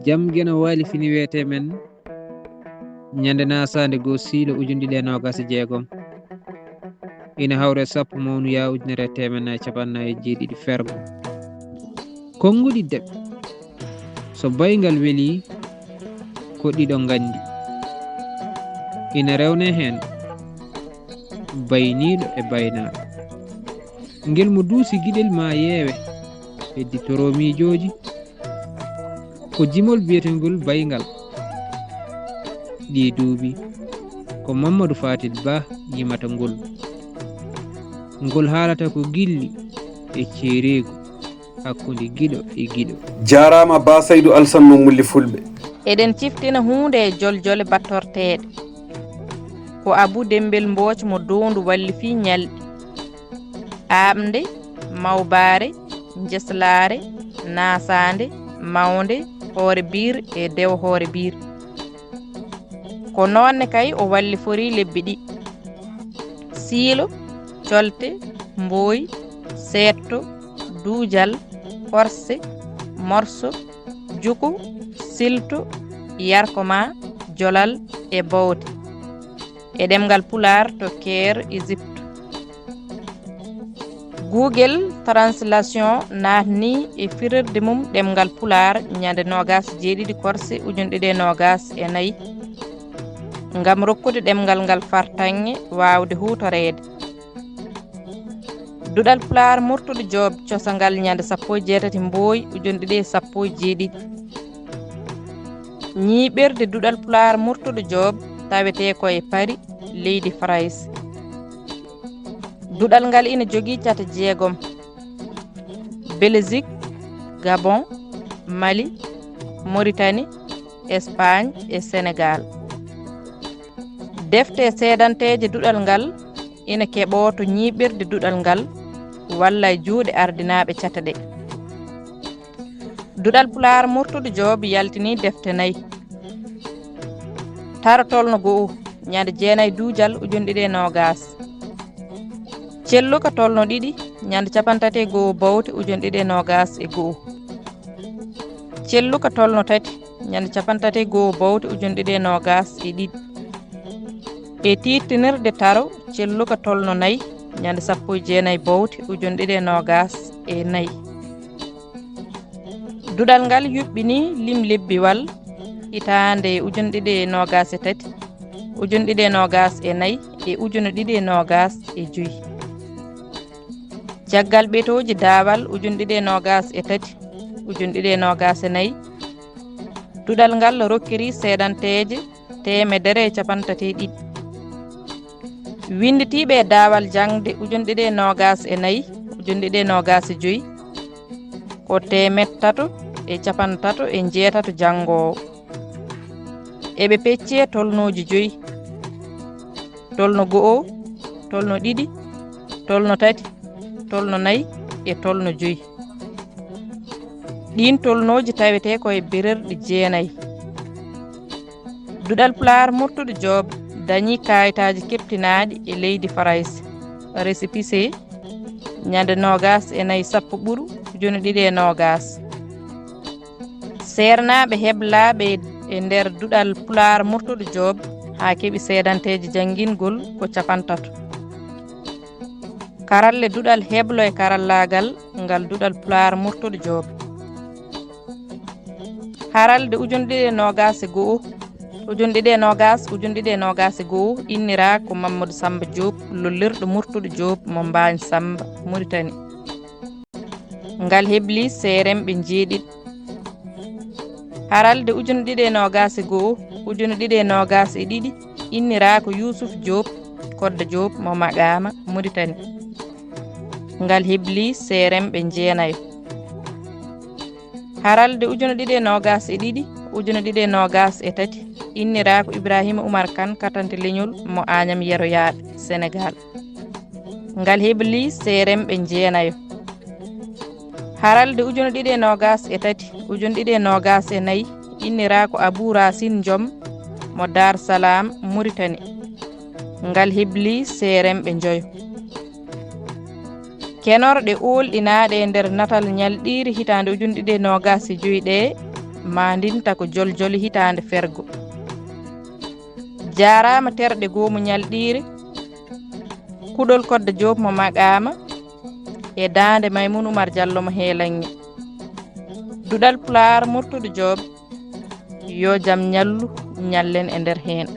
jam gena wali fini wete men ñande nasande go siilo ujundi ɗe nogas e jeegom ina hawre sappo mawnu ya ujunere temen capannayi jeeɗiɗi fergo konguɗi deb so baygal weeli ko ɗiɗo gandi ina rewne hen bayniɗo e baynaɗo ngel mo duusi guiɗel ma yeewe heddi toromijoji ko jimol biyetegol baygal ɗi duuɓi ko Mamadou Fatil Ba yimata ngol haalata ko gilli e ceerego hakkude giɗo e giɗo. Jarama Ba Saydou Alassane mo mulli fulɓe. Eɗen ciftina hunde e joljole battorteɗe ko Abou Dembel Mbooc mo dondu walli fi ñalɗi amde mawbare jeslare nasande mawnde hoore bir e dew hoore bir ko nonne kay o walli fori lebbi ɗi siilo colte mboy setto duujal forse morso juku silto yarkoma jolal e bawde e ɗemgal pular to Caire Égypte Google Translation natni e firerde mum ɗemgal pular ñande nogas jeeɗiɗi korse ujunɗe ɗe nogas e nayyi ngam rokkude ɗemgal ngal fartange wawde hutorede duɗal pular murtuɗo Job cosangal ñande 18 mboy ujunɗe ɗe 17 ñiɓerde duɗal pular murtuɗo Job tawete koye Paris leydi France duɗal ngal ina jogui cata jeegom Belgique Gabon Mali Mauritanie Espagne e Sénégal defte seedanteje duɗal ngal ina keɓo to ñiɓirde duɗal ngal walla e juuɗe ardinaɓe cata ɗe duɗal pular murtuɗo Job yaltini defte 4 taratolno go'o ñande 9 duujal ujunɗe ɗe nogas celluka tolno ɗiɗi ñande 31 bawte ujunɗe ɗe nogas e go'o celluka tolno 3 ñande 31 bawte ujunɗe ɗe nogas e ɗiɗi e tittinirde taro celluka tolno 4 ñande 19 bawte ujunɗe ɗe nogas e 4 duɗal ngal yuɓɓini lim lebbiwal hitande ujunɗe ɗe nogas e 3 ujunɗe ɗe nogas e 4 e ujunɗe ɗiɗi e nogas e 5 caggal ɓetoji daawal ujunɗe ɗe nogas e 3 ujunɗe ɗe nogas e 4 duɗal ngal rokkiri seedanteje 131 winditiɓe e daawal jangde ujunɗe ɗe nogas e 4 ujunɗe ɗe nogas e 5 ko 336 jangowo eɓe pecce tolnoji 5 tolno go'o tolno ɗiɗi tolno 3 tolno 4 e tolno 5 ɗin tolnoji tawete koye birerɗi 9 duɗal pular murtuɗo Job dañi kayitaji keptinaɗi e leydi France récépissé ñande nogas e 4 sappo ɓuru ujunɗe ɗiɗi e nogas sernaɓe heblaɓe e nder duɗal pular murtuɗo Job ha keeɓi seedanteje janguingol ko 50 karalle duɗal heblo e karallagal ngal duɗal pular murtuɗo Job haralde ujunɗe ɗiɗi e nogas e go'o ujunɗe ɗiɗi e nogas ujunɗe ɗiɗi e nogas e go'o innira ko Mamadou Samba Diop lollirɗo murtuɗo Job mo Mbagne Samba Mauritanie ngal hebli seremɓe jeeɗiɗi haralde ujunɗe ɗiɗi e nogas e go'o ujunɗe ɗiɗi e nogas e ɗiɗi innira ko Youssouf Diop Kodda Diop mo Magama Mauritanie ngal hebli seremɓe 9 haralde ujunɗe ɗiɗi e nogas e ɗiɗi ujunɗe ɗiɗi e nogas e 3 innira ko Ibrahima Oumar Kane katante leñol mo Agnam Yeroyaɓe Sénégal ngal hebli seremɓe 9 haralde ujunɗe ɗiɗi e nogas e 3 ujunɗe ɗiɗi e nogas e 4 innira ko Abou Racine Diom mo Dar Salam Mauritanie ngal hebli seremɓe 5 kenorɗe olɗinaɗe e nder natal ñalɗiri hitande ujunɗe ɗiɗi e nogas e 5 ɗe mandinta ko joljoli hitande fergo jarama terɗe goomu ñalɗiri kuɗol kodde Diop mo maƙama e dande Maymoun Oumar Diallo mo heelanŋe duɗal Pulaar Murtude Diop yo jaam ñallu ñallen e nder hen